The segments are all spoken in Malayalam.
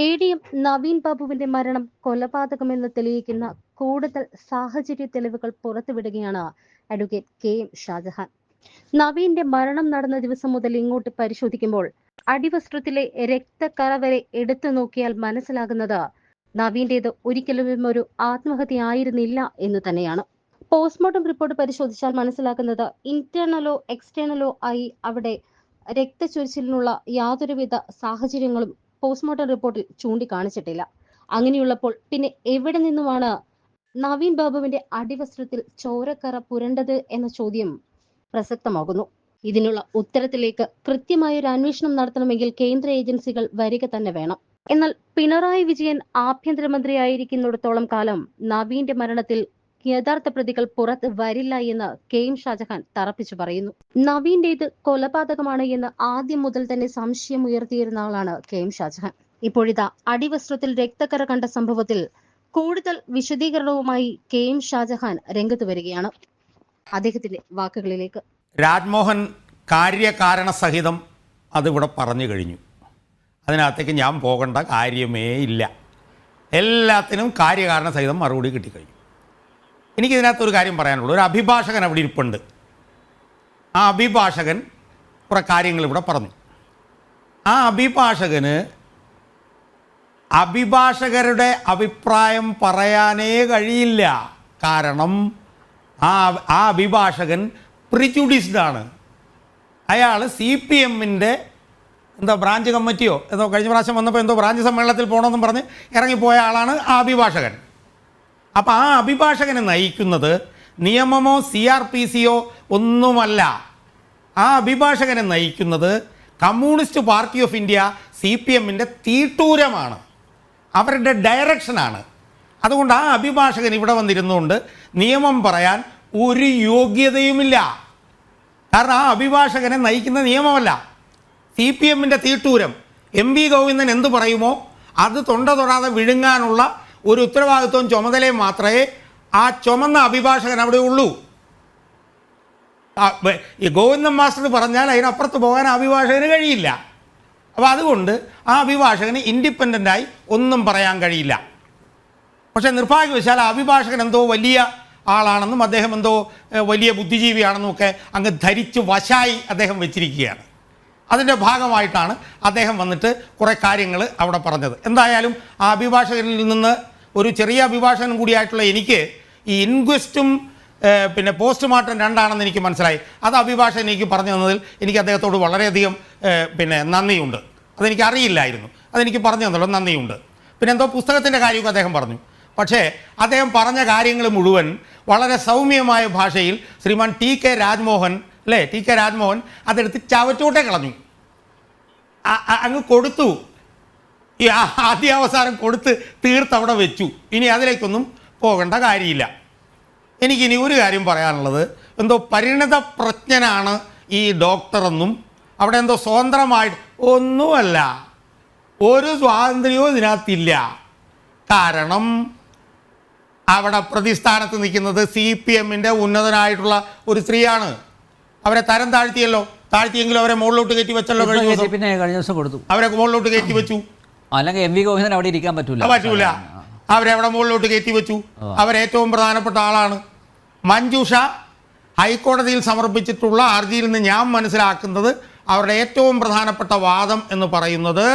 എ.ഡി.എം. നവീൻ ബാബുവിന്റെ മരണം കൊലപാതകമെന്ന് തെളിയിക്കുന്ന കൂടുതൽ സാഹചര്യ തെളിവുകൾ പുറത്തുവിടുകയാണ് അഡ്വക്കേറ്റ് കെ.എം. ഷാജഹാൻ. നവീന്റെ മരണം നടന്ന ദിവസം മുതൽ ഇങ്ങോട്ട് പരിശോധിക്കുമ്പോൾ അടിവസ്ത്രത്തിലെ രക്തക്കറ വരെ എടുത്തു നോക്കിയാൽ മനസ്സിലാകുന്നത് നവീന്റേത് ഒരിക്കലും ഒരു ആത്മഹത്യയായിരുന്നില്ല എന്ന് തന്നെയാണ്. പോസ്റ്റ്മോർട്ടം റിപ്പോർട്ട് പരിശോധിച്ചാൽ മനസ്സിലാക്കുന്നത് ഇന്റേണലോ എക്സ്റ്റേണലോ ആയി അവിടെ രക്തച്ചൊരിച്ചിലിനുള്ള യാതൊരുവിധ സാഹചര്യങ്ങളും പോസ്റ്റ്മോർട്ടം റിപ്പോർട്ടിൽ ചൂണ്ടിക്കാണിച്ചിട്ടില്ല. അങ്ങനെയുള്ളപ്പോൾ പിന്നെ എവിടെ നിന്നുമാണ് നവീൻ ബാബുവിന്റെ അടിവസ്ത്രത്തിൽ ചോരക്കറ പുരണ്ടത് എന്ന ചോദ്യം പ്രസക്തമാകുന്നു. ഇതിനുള്ള ഉത്തരത്തിലേക്ക് കൃത്യമായൊരു അന്വേഷണം നടത്തണമെങ്കിൽ കേന്ദ്ര ഏജൻസികൾ വരിക തന്നെ വേണം. എന്നാൽ പിണറായി വിജയൻ ആഭ്യന്തരമന്ത്രിയായിരിക്കുന്നിടത്തോളം കാലം നവീന്റെ മരണത്തിൽ യഥാർത്ഥ പ്രതികൾ പുറത്ത് വരില്ല എന്ന് കെ.എം. ഷാജഹാൻ തറപ്പിച്ചു പറയുന്നു. നവീന്റേത് കൊലപാതകമാണ് എന്ന് ആദ്യം മുതൽ തന്നെ സംശയം ഉയർത്തിയിരുന്ന ആളാണ് കെ.എം. ഷാജഹാൻ. ഇപ്പോഴിതാ അടിവസ്ത്രത്തിൽ രക്തക്കറ കണ്ട സംഭവത്തിൽ കൂടുതൽ വിശദീകരണവുമായി കെ.എം. ഷാജഹാൻ രംഗത്ത് വരികയാണ്. അദ്ദേഹത്തിന്റെ വാക്കുകളിലേക്ക്. രാജ്മോഹൻ കാര്യകാരണ സഹിതം അതിവിടെ പറഞ്ഞു കഴിഞ്ഞു. അതിനകത്തേക്ക് ഞാൻ പോകേണ്ട കാര്യമേ ഇല്ല. എല്ലാത്തിനും കാര്യകാരണ സഹിതം മറുപടി കിട്ടിക്കഴിഞ്ഞു. എനിക്കിതിനകത്തൊരു കാര്യം പറയാനുള്ളൂ. ഒരു അഭിഭാഷകൻ അവിടെ ഇരിപ്പുണ്ട്. ആ അഭിഭാഷകൻ കുറേ കാര്യങ്ങൾ ഇവിടെ പറഞ്ഞു. ആ അഭിഭാഷകരുടെ അഭിപ്രായം പറയാനേ കഴിയില്ല. കാരണം ആ അഭിഭാഷകൻ പ്രിജുഡീസ്ഡാണ്. അയാൾ CPMന്റെ ബ്രാഞ്ച് കമ്മിറ്റിയോ കഴിഞ്ഞ പ്രാവശ്യം വന്നപ്പോൾ ബ്രാഞ്ച് സമ്മേളനത്തിൽ പോകണമെന്നും പറഞ്ഞ് ഇറങ്ങിപ്പോയ ആളാണ് ആ അഭിഭാഷകൻ. അപ്പോൾ ആ അഭിഭാഷകനെ നയിക്കുന്നത് നിയമമോ CRPCയോ ഒന്നുമല്ല. ആ അഭിഭാഷകനെ നയിക്കുന്നത് കമ്മ്യൂണിസ്റ്റ് പാർട്ടി ഓഫ് ഇന്ത്യ CPMന്റെ തീട്ടൂരമാണ്, അവരുടെ ഡയറക്ഷനാണ്. അതുകൊണ്ട് ആ അഭിഭാഷകൻ ഇവിടെ വന്നിരുന്നുകൊണ്ട് നിയമം പറയാൻ ഒരു യോഗ്യതയുമില്ല. കാരണം ആ അഭിഭാഷകനെ നയിക്കുന്ന നിയമമല്ല, CPMന്റെ തീട്ടൂരം. MV ഗോവിന്ദൻ എന്ത് പറയുമോ അത് തൊണ്ട തൊടാതെ വിഴുങ്ങാനുള്ള ഒരു ഉത്തരവാദിത്വവും ചുമതലയും മാത്രമേ ആ ചുമന്ന അഭിഭാഷകൻ അവിടെ ഉള്ളൂ. ഈ ഗോവിന്ദൻ മാസ്റ്റർ പറഞ്ഞാൽ അതിനപ്പുറത്ത് പോകാൻ അഭിഭാഷകന് കഴിയില്ല. അപ്പോൾ അതുകൊണ്ട് ആ അഭിഭാഷകന് ഇൻഡിപെൻഡൻ്റായി ഒന്നും പറയാൻ കഴിയില്ല. പക്ഷേ നിർഭാഗ്യവശാൽ ആ അഭിഭാഷകൻ വലിയ ആളാണെന്നും അദ്ദേഹം വലിയ ബുദ്ധിജീവിയാണെന്നും ഒക്കെ അങ്ങ് ധരിച്ച് വശായി അദ്ദേഹം വെച്ചിരിക്കുകയാണ്. അതിൻ്റെ ഭാഗമായിട്ടാണ് അദ്ദേഹം വന്നിട്ട് കുറേ കാര്യങ്ങൾ അവിടെ പറഞ്ഞത്. എന്തായാലും ആ അഭിഭാഷകനിൽ നിന്ന് ഒരു ചെറിയ അഭിഭാഷകൻ കൂടിയായിട്ടുള്ള എനിക്ക് ഈ ഇൻക്വസ്റ്റും പിന്നെ പോസ്റ്റ്മോർട്ടം രണ്ടാണെന്ന് എനിക്ക് മനസ്സിലായി. അത് അഭിഭാഷകൻ എനിക്ക് പറഞ്ഞു തന്നതിൽ എനിക്ക് അദ്ദേഹത്തോട് വളരെയധികം നന്ദിയുണ്ട്. അതെനിക്ക് അറിയില്ലായിരുന്നു, അതെനിക്ക് പറഞ്ഞു തന്നല്ലോ, നന്ദിയുണ്ട്. പിന്നെ പുസ്തകത്തിൻ്റെ കാര്യമൊക്കെ അദ്ദേഹം പറഞ്ഞു. പക്ഷേ അദ്ദേഹം പറഞ്ഞ കാര്യങ്ങൾ മുഴുവൻ വളരെ സൗമ്യമായ ഭാഷയിൽ ശ്രീമാൻ ടി കെ രാജ്മോഹൻ അതെടുത്ത് ചവറ്റോട്ടെ കളഞ്ഞു, അങ്ങ് കൊടുത്തു. ഈ ആദ്യാവസാനം കൊടുത്ത് തീർത്തവിടെ വെച്ചു. ഇനി അതിലേക്കൊന്നും പോകേണ്ട കാര്യമില്ല. എനിക്കിനി ഒരു കാര്യം പറയാനുള്ളത്, പരിണത പ്രജ്ഞനാണ് ഈ ഡോക്ടറെന്നും അവിടെ സ്വതന്ത്രമായിട്ട് ഒന്നുമല്ല, ഒരു സ്വാതന്ത്ര്യവും ഇതിനകത്തില്ല. കാരണം അവിടെ പ്രതിസ്ഥാനത്ത് നിൽക്കുന്നത് CPMന്റെ ഉന്നതനായിട്ടുള്ള ഒരു സ്ത്രീയാണ്. അവരെ തരം താഴ്ത്തിയെങ്കിലും അവരെ മുകളിലോട്ട് കയറ്റി വെച്ചല്ലോ. കഴിഞ്ഞ ദിവസം കൊടുത്തു, അവരെ മുകളിലോട്ട് കയറ്റി വെച്ചു. അല്ലെങ്കിൽ MV ഗോവിന്ദൻ അവിടെ ഇരിക്കാൻ പറ്റൂല. അവരെവിടെ മുകളിലോട്ട് കയറ്റി വെച്ചു. അവരേറ്റവും പ്രധാനപ്പെട്ട ആളാണ്. മഞ്ജുഷ ഹൈക്കോടതിയിൽ സമർപ്പിച്ചിട്ടുള്ള ഹർജിയിൽ നിന്ന് ഞാൻ മനസ്സിലാക്കുന്നത് അവരുടെ ഏറ്റവും പ്രധാനപ്പെട്ട വാദം എന്ന് പറയുന്നത്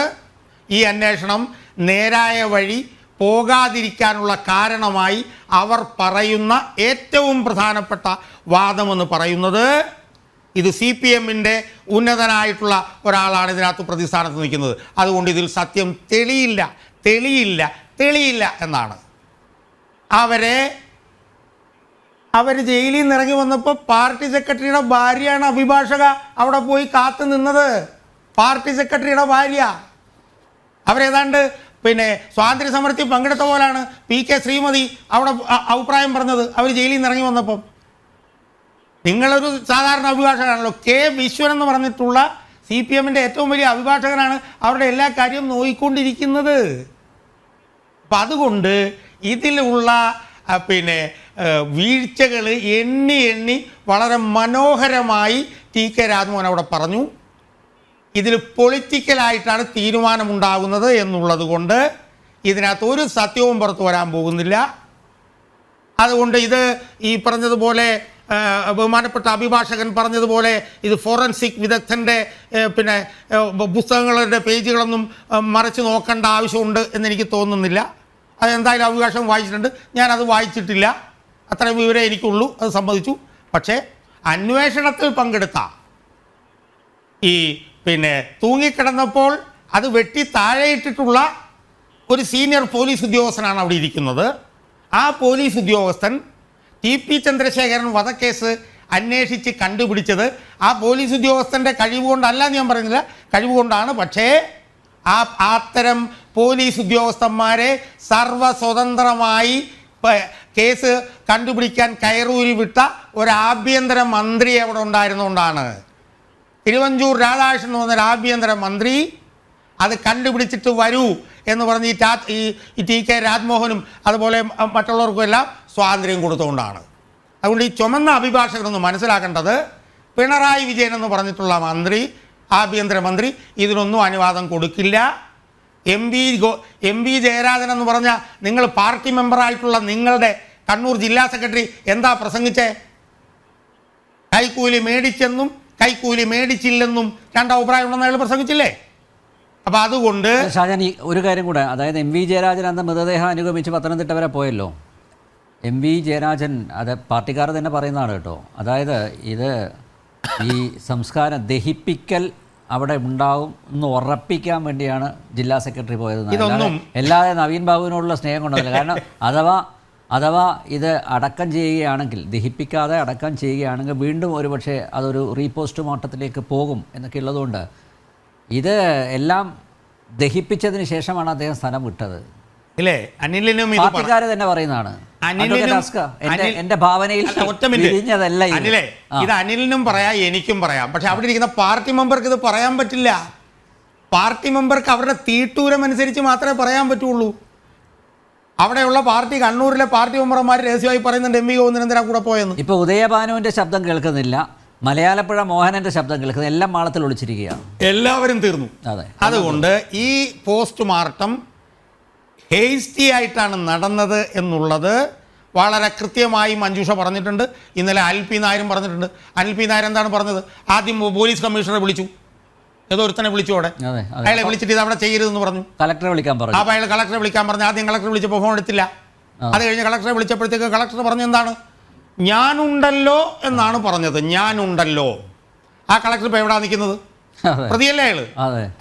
ഈ അന്വേഷണം നേരായ വഴി പോകാതിരിക്കാനുള്ള കാരണമായി അവർ പറയുന്ന ഏറ്റവും പ്രധാനപ്പെട്ട വാദമെന്ന് പറയുന്നത് ഇത് CPMന്റെ ഉന്നതനായിട്ടുള്ള ഒരാളാണ് ഇതിനകത്ത് പ്രതിസ്ഥാനത്ത് നിൽക്കുന്നത്. അതുകൊണ്ട് ഇതിൽ സത്യം തെളിയില്ല എന്നാണ്. അവർ ജയിലിൽ നിന്ന് ഇറങ്ങി വന്നപ്പോൾ പാർട്ടി സെക്രട്ടറിയുടെ ഭാര്യയാണ് അഭിഭാഷക അവിടെ പോയി കാത്തു നിന്നത്. പാർട്ടി സെക്രട്ടറിയുടെ ഭാര്യ. അവരേതാണ്ട് സ്വാതന്ത്ര്യ സമരത്തിൽ പങ്കെടുത്ത പോലാണ് PK ശ്രീമതി അവിടെ അഭിപ്രായം പറഞ്ഞത് അവർ ജയിലിൽ നിന്ന് ഇറങ്ങി വന്നപ്പം. നിങ്ങളൊരു സാധാരണ അഭിഭാഷകനാണല്ലോ. K. വിശ്വൻ എന്ന് പറഞ്ഞിട്ടുള്ള CPMന്റെ ഏറ്റവും വലിയ അഭിഭാഷകനാണ് അവരുടെ എല്ലാ കാര്യവും നോക്കിക്കൊണ്ടിരിക്കുന്നത്. അപ്പം അതുകൊണ്ട് ഇതിലുള്ള വീഴ്ചകൾ എണ്ണി വളരെ മനോഹരമായി ടി കെ രാജ്മോഹൻ അവിടെ പറഞ്ഞു. ഇതിൽ പൊളിറ്റിക്കലായിട്ടാണ് തീരുമാനമുണ്ടാകുന്നത് എന്നുള്ളത് കൊണ്ട് ഇതിനകത്ത് ഒരു സത്യവും പുറത്തു വരാൻ പോകുന്നില്ല. അതുകൊണ്ട് ഇത് ഈ പറഞ്ഞതുപോലെ ബഹുമാനപ്പെട്ട അഭിഭാഷകൻ പറഞ്ഞതുപോലെ ഇത് ഫോറൻസിക് വിദഗ്ധൻ്റെ പിന്നെ പുസ്തകങ്ങളുടെ പേജുകളൊന്നും മറിച്ച് നോക്കേണ്ട ആവശ്യമുണ്ട് എന്നെനിക്ക് തോന്നുന്നില്ല. അതെന്തായാലും അഭിഭാഷകൻ വായിച്ചിട്ടുണ്ട്, ഞാനത് വായിച്ചിട്ടില്ല, അത്രയും വിവരമേ എനിക്കുള്ളൂ, അത് സമ്മതിച്ചു. പക്ഷേ അന്വേഷണത്തിൽ പങ്കെടുത്ത ഈ പിന്നെ തൂങ്ങിക്കിടന്നപ്പോൾ അത് വെട്ടി താഴെയിട്ടിട്ടുള്ള ഒരു സീനിയർ പോലീസ് ഉദ്യോഗസ്ഥനാണ് അവിടെ ഇരിക്കുന്നത്. ആ പോലീസ് ഉദ്യോഗസ്ഥൻ TP ചന്ദ്രശേഖരൻ വധക്കേസ് അന്വേഷിച്ച് കണ്ടുപിടിച്ചത് ആ പോലീസ് ഉദ്യോഗസ്ഥൻ്റെ കഴിവ് കൊണ്ടല്ല ഞാൻ പറയുന്നില്ല, കഴിവ് കൊണ്ടാണ്. പക്ഷേ അത്തരം പോലീസ് ഉദ്യോഗസ്ഥന്മാരെ സർവസ്വതന്ത്രമായി കേസ് കണ്ടുപിടിക്കാൻ കയറൂരി വിട്ട ഒരു ആഭ്യന്തര മന്ത്രി അവിടെ ഉണ്ടായിരുന്നുകൊണ്ടാണ്. തിരുവഞ്ചൂർ രാധാകൃഷ്ണൻ എന്ന് പറഞ്ഞൊരു ആഭ്യന്തര മന്ത്രി അത് കണ്ടുപിടിച്ചിട്ട് വരൂ എന്ന് പറഞ്ഞ് ഈ TK രാജ്മോഹനും അതുപോലെ മറ്റുള്ളവർക്കും എല്ലാം സ്വാതന്ത്ര്യം കൊടുത്തുകൊണ്ടാണ്. അതുകൊണ്ട് ഈ ചുമന്ന അഭിഭാഷകരൊന്ന് മനസ്സിലാക്കേണ്ടത് പിണറായി വിജയൻ എന്ന് പറഞ്ഞിട്ടുള്ള മന്ത്രി, ആഭ്യന്തരമന്ത്രി ഇതിനൊന്നും അനുവാദം കൊടുക്കില്ല. എം വി ജയരാജൻ എന്ന് പറഞ്ഞ നിങ്ങൾ പാർട്ടി മെമ്പറായിട്ടുള്ള നിങ്ങളുടെ കണ്ണൂർ ജില്ലാ സെക്രട്ടറി എന്താ പ്രസംഗിച്ചേ? കൈക്കൂലി മേടിച്ചെന്നും കൈക്കൂലി മേടിച്ചില്ലെന്നും രണ്ടഭിപ്രായം ഉണ്ടെന്ന് അയാൾ പ്രസംഗിച്ചില്ലേ? അപ്പം അതുകൊണ്ട് ഷാജാൻ ഈ ഒരു കാര്യം കൂടെ, അതായത് MV ജയരാജൻ അന്ന് മൃതദേഹം അനുഗമിച്ച് പത്തനംതിട്ട വരെ പോയല്ലോ. MV ജയരാജൻ അത് പാർട്ടിക്കാർ തന്നെ പറയുന്നതാണ് കേട്ടോ. അതായത് ഇത് ഈ സംസ്കാരം ദഹിപ്പിക്കൽ അവിടെ ഉണ്ടാവും എന്ന് ഉറപ്പിക്കാൻ വേണ്ടിയാണ് ജില്ലാ സെക്രട്ടറി പോയത്. അല്ലാതെ നവീൻ ബാബുവിനോടുള്ള സ്നേഹം കൊണ്ടല്ല. കാരണം അഥവാ ഇത് അടക്കം ചെയ്യുകയാണെങ്കിൽ, ദഹിപ്പിക്കാതെ അടക്കം ചെയ്യുകയാണെങ്കിൽ വീണ്ടും ഒരുപക്ഷെ അതൊരു റീപോസ്റ്റ്മോർട്ടത്തിലേക്ക് പോകും എന്നൊക്കെ ഉള്ളതുകൊണ്ട് ഇത് എല്ലാം ദഹിപ്പിച്ചതിന് ശേഷമാണ് അദ്ദേഹം സ്ഥലം വിട്ടത്. ഇല്ലേ? അനിലിനും പാർട്ടിക്കാര് തന്നെ പറയുന്നതാണ്. എന്റെ ഭാവനയിൽ അനിലേ, ഇത് അനിലിനും പറയാം എനിക്കും പറയാം. പക്ഷെ അവിടെ ഇരിക്കുന്ന പാർട്ടി മെമ്പർക്ക് ഇത് പറയാൻ പറ്റില്ല. പാർട്ടി മെമ്പർക്ക് അവരുടെ തീട്ടൂരം അനുസരിച്ച് മാത്രമേ പറയാൻ പറ്റുള്ളൂ. അവിടെയുള്ള പാർട്ടി കണ്ണൂരിലെ പാർട്ടി മെമ്പർമാർ രഹസ്യമായി പറയുന്നുണ്ട് MV ഗോവിന്ദൻ എന്തിനാ കൂടെ പോയെന്ന്. ഇപ്പൊ ഉദയഭാനുവിന്റെ ശബ്ദം കേൾക്കുന്നില്ല, മലയാളപ്പുഴ മോഹനന്റെ ശബ്ദം കേൾക്കുന്നത്, എല്ലാം മാളത്തിൽ ഒളിച്ചിരിക്കുകയാണ്. എല്ലാവരും തീർന്നു. അതെ, അതുകൊണ്ട് ഈ പോസ്റ്റ്മോർട്ടം ഹേസ്റ്റി ആയിട്ടാണ് നടന്നത് എന്നുള്ളത് വളരെ കൃത്യമായി മഞ്ജുഷ പറഞ്ഞിട്ടുണ്ട്. ഇന്നലെ അനിൽ പി നായരും പറഞ്ഞിട്ടുണ്ട്. അനിൽ പി നായർ എന്താണ് പറഞ്ഞത്? ആദ്യം പോലീസ് കമ്മീഷണറെ വിളിച്ചു, ഏതോ ഒരുത്തനെ വിളിച്ചു. അവിടെ അയാളെ വിളിച്ചിട്ട് ഇത് അവിടെ ചെയ്യരുതെന്ന് പറഞ്ഞു. കളക്ടറെ വിളിക്കാൻ പറഞ്ഞു. അപ്പോൾ അയാൾ കളക്ടറെ വിളിക്കാൻ പറഞ്ഞു. ആദ്യം കളക്ടറെ വിളിച്ചപ്പോൾ ഫോൺ എടുത്തില്ല. അത് കഴിഞ്ഞ് കളക്ടറെ വിളിച്ചപ്പോഴത്തേക്ക് കളക്ടർ പറഞ്ഞു എന്താണ്? ഞാനുണ്ടല്ലോ എന്നാണ് പറഞ്ഞത്. ഞാനുണ്ടല്ലോ. ആ കളക്ടർ ഇപ്പോൾ എവിടെയാണ് നിൽക്കുന്നത്? പ്രതിയല്ലേ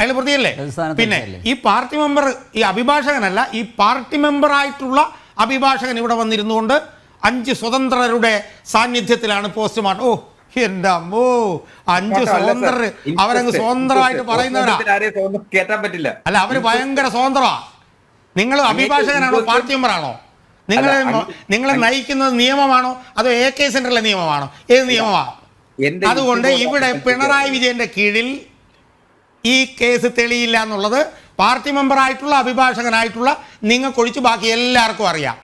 അയാൾ പ്രതിയല്ലേ? പിന്നെ ഈ പാർട്ടി മെമ്പർ, ഈ അഭിഭാഷകനല്ല, ഈ പാർട്ടി മെമ്പറായിട്ടുള്ള അഭിഭാഷകൻ ഇവിടെ വന്നിരുന്നുകൊണ്ട് 5 സ്വതന്ത്രരുടെ സാന്നിധ്യത്തിലാണ് പോസ്റ്റ്മോർട്ടം. ഓ എൻ്റെ അമ്മോ, 5 സ്വതന്ത്രർ, അവരങ്ങ് സ്വതന്ത്രമായിട്ട് പറയുന്നവരാ. അല്ല, അവര് ഭയങ്കര സ്വതന്ത്രമാ. നിങ്ങൾ അഭിഭാഷകനാണോ പാർട്ടി മെമ്പറാണോ? നിങ്ങളെ നയിക്കുന്നത് നിയമമാണോ അതോ AK സെന്ററിലെ നിയമമാണോ? ഏത് നിയമമാണ്? അതുകൊണ്ട് ഇവിടെ പിണറായി വിജയന്റെ കീഴിൽ ഈ കേസ് തെളിയില്ല എന്നുള്ളത് പാർട്ടി മെമ്പറായിട്ടുള്ള അഭിഭാഷകനായിട്ടുള്ള നിങ്ങൾക്കൊഴിച്ച് ബാക്കി എല്ലാവർക്കും അറിയാം.